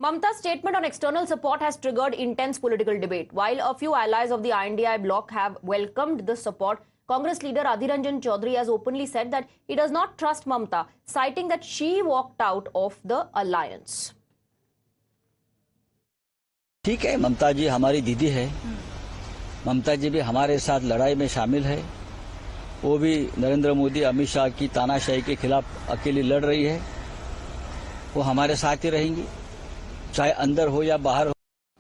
Mamta's statement on external support has triggered intense political debate. While a few allies of the INDI bloc have welcomed the support, Congress leader Adhir Ranjan Chaudhary has openly said that he does not trust Mamta, citing that she walked out of the alliance. ठीक है, ममता जी हमारी दीदी है। ममता जी भी हमारे साथ लड़ाई में शामिल है। वो भी नरेंद्र मोदी, अमित शाह की तानाशाही के खिलाफ अकेली लड़ रही है। वो हमारे साथ ही रहेंगी, चाहे अंदर हो या बाहर हो।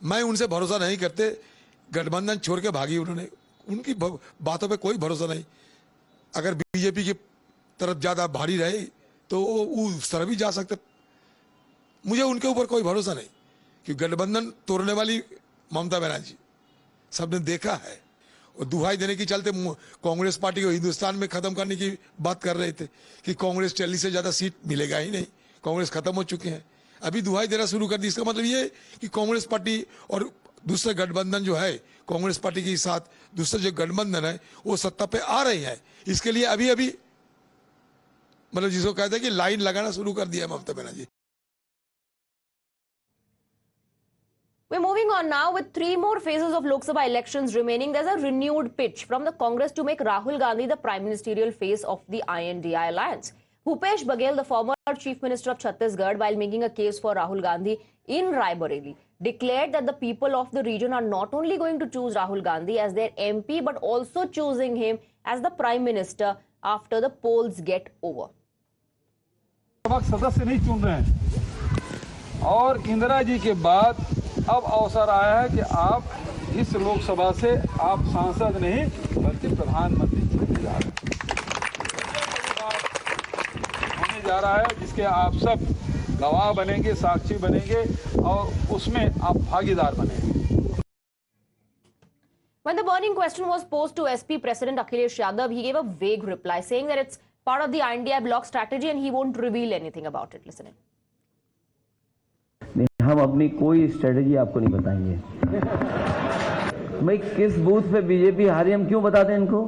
मैं उनसे भरोसा नहीं करते। गठबंधन छोड़ के भागी उन्होंने, उनकी बातों पे कोई भरोसा नहीं। अगर बीजेपी की तरफ ज्यादा भारी रहे तो वो उस तरफ भी जा सकते। मुझे उनके ऊपर कोई भरोसा नहीं कि गठबंधन तोड़ने वाली ममता बनर्जी सबने देखा है। और दुहाई देने की चलते कांग्रेस पार्टी को हिंदुस्तान में खत्म करने की बात कर रहे थे कि कांग्रेस 40 से ज्यादा सीट मिलेगा ही नहीं, कांग्रेस खत्म हो चुके हैं। अभी दुहाई देना शुरू कर दी। इसका मतलब ये कि कांग्रेस पार्टी और दूसरे गठबंधन जो है, कांग्रेस पार्टी के साथ दूसरे जो गठबंधन है वो सत्ता पे आ रही है। इसके लिए अभी अभी मतलब जिसको कहते हैं कि लाइन लगाना शुरू कर दिया Mamata Banerjee. We're moving on now with 3 more phases of Lok Sabha elections remaining. There's a renewed pitch from the Congress to make Rahul Gandhi the prime ministerial face of the INDI alliance. Bhupesh Baghel, the former chief minister of Chhattisgarh, while making a case for Rahul Gandhi in Raebareli, declared that the people of the region are not only going to choose Rahul Gandhi as their MP, but also choosing him as the prime minister after the polls get over. सदस्य नहीं चुन रहे हैं और इंदिरा जी के बाद अब अवसर आया है कि आप इस लोकसभा से आप सांसद नहीं बल्कि प्रधानमंत्री चुने जा रहे हैं। होने जा रहा है जिसके आप सब गवाह बनेंगे, साक्षी बनेंगे और उसमें आप भागीदार बनेंगे। When the burning question was posed to SP President Akhilesh Yadav, he gave a vague reply, saying that it's part of the INDI bloc strategy and he won't reveal anything about it. Listen in. हम अपनी कोई strategy आपको नहीं बताएंगे। भाई किस booth पे BJP हारी हम क्यों बताते हैं इनको?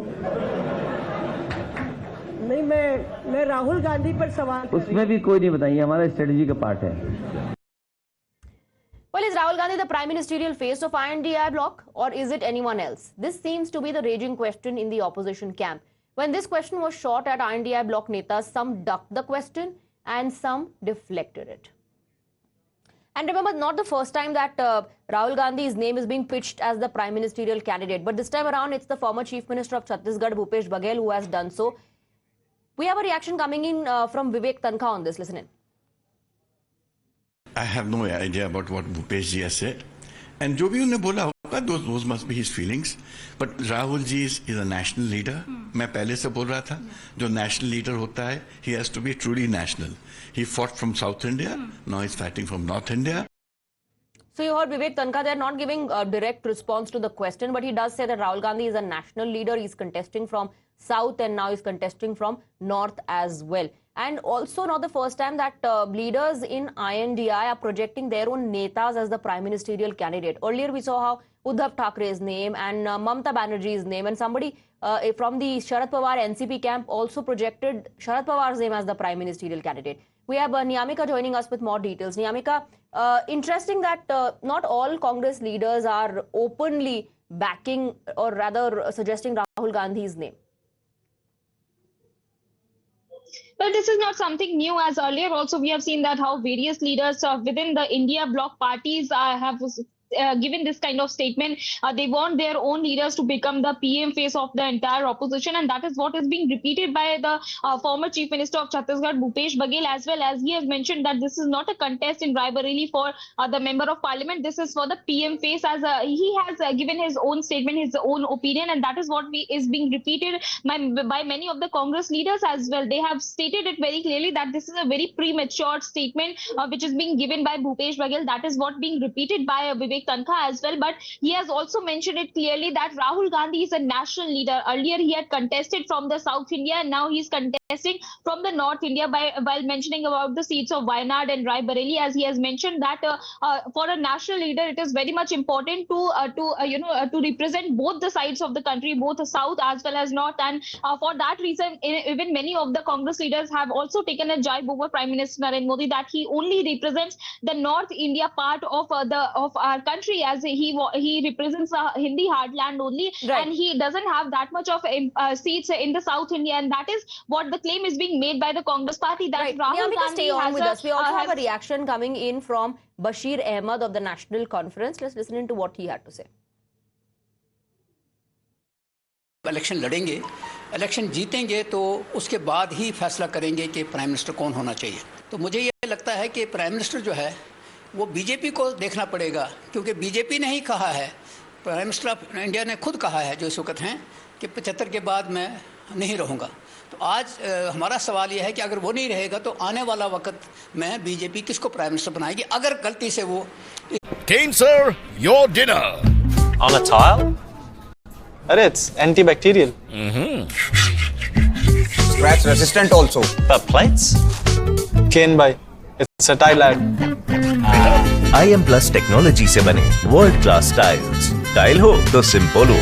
नहीं, मैं राहुल गांधी पर सवाल उसमें भी कोई नहीं बताएंगे, हमारा स्ट्रेटजी का पार्ट है। Well, is Rahul Gandhi the prime ministerial face of INDI bloc or is it anyone else? This seems to be the raging question in the opposition camp. When this question was shot at INDI bloc netas, some ducked the question and some deflected it. And remember, not the first time that Rahul Gandhi's name is being pitched as the prime ministerial candidate. But this time around, it's the former chief minister of Chhattisgarh, Bhupesh Baghel, who has done so. We have a reaction coming in from Vivek Tankha on this. Listen in. I have no idea about what Bhupesh ji has said. And जो भी उन्होंने बोला होगा, those must be his feelings. But Rahul ji is a national leader. मैं पहले से बोल रहा था, जो national leader होता है, he has to be truly national. He fought from South India, now he's fighting from North India. So you heard Vivek Tankha, they're not giving a direct response to the question, but he does say that Rahul Gandhi is a national leader. He's contesting from South and now he's contesting from North as well. And also not the first time that leaders in INDI are projecting their own netas as the prime ministerial candidate. Earlier we saw how Uddhav Thackeray's name and Mamta Banerjee's name and somebody from the Sharad Pawar NCP camp also projected Sharad Pawar's name as the prime ministerial candidate. We have Niyamika joining us with more details. Niyamika, interesting that not all Congress leaders are openly backing or rather suggesting Rahul Gandhi's name. Well, this is not something new, as earlier also we have seen that how various leaders within the India bloc parties have given this kind of statement. They want their own leaders to become the PM face of the entire opposition, and that is what is being repeated by the former Chief Minister of Chhattisgarh, Bhupesh Baghel, as well as he has mentioned that this is not a contest in Raebareli for the Member of Parliament. This is for the PM face, as he has given his own statement, his own opinion, and that is what is being repeated by many of the Congress leaders as well. They have stated it very clearly that this is a very premature statement which is being given by Bhupesh Baghel. That is what being repeated by Vivek Tankha as well, but he has also mentioned it clearly that Rahul Gandhi is a national leader. Earlier he had contested from the South India and now he's contesting from the North India while mentioning about the seats of Wayanad and Raebareli, as he has mentioned that for a national leader it is very much important to represent both the sides of the country, both the south as well as north, and for that reason even many of the Congress leaders have also taken a jibe over Prime Minister Narendra Modi that he only represents the North India part of our country, as he represents the Hindi heartland only, Right. and he doesn't have that much of seats in the South India, and that is what the claim is being made by the Congress party, that Right. Rahul Niamika, Gandhi stay on has with us. We also have a has- reaction coming in from Bashir Ahmed of the National Conference. Let's listen into what he had to say. Election लड़ेंगे, election जीतेंगे तो उसके बाद ही फैसला करेंगे कि prime minister कौन होना चाहिए। तो मुझे ये लगता है कि प्राइम मिनिस्टर जो है वो बीजेपी को देखना पड़ेगा, क्योंकि बीजेपी ने ही कहा है, प्राइम मिनिस्टर ऑफ इंडिया ने खुद कहा है जो इस वक्त हैं कि 75 के बाद मैं नहीं रहूँगा। तो आज हमारा सवाल यह है कि अगर वो नहीं रहेगा तो आने वाला वक्त में बीजेपी किसको प्राइम मिनिस्टर बनाएगी, अगर गलती से वो। Kane sir, your dinner. On a tile? It's antibacterial. Scratch resistant also. The plates? Kane bhai, it's a tile ad. IM Plus technology से बने वर्ल्ड क्लास टाइल्स। टाइल हो तो सिंपल हो।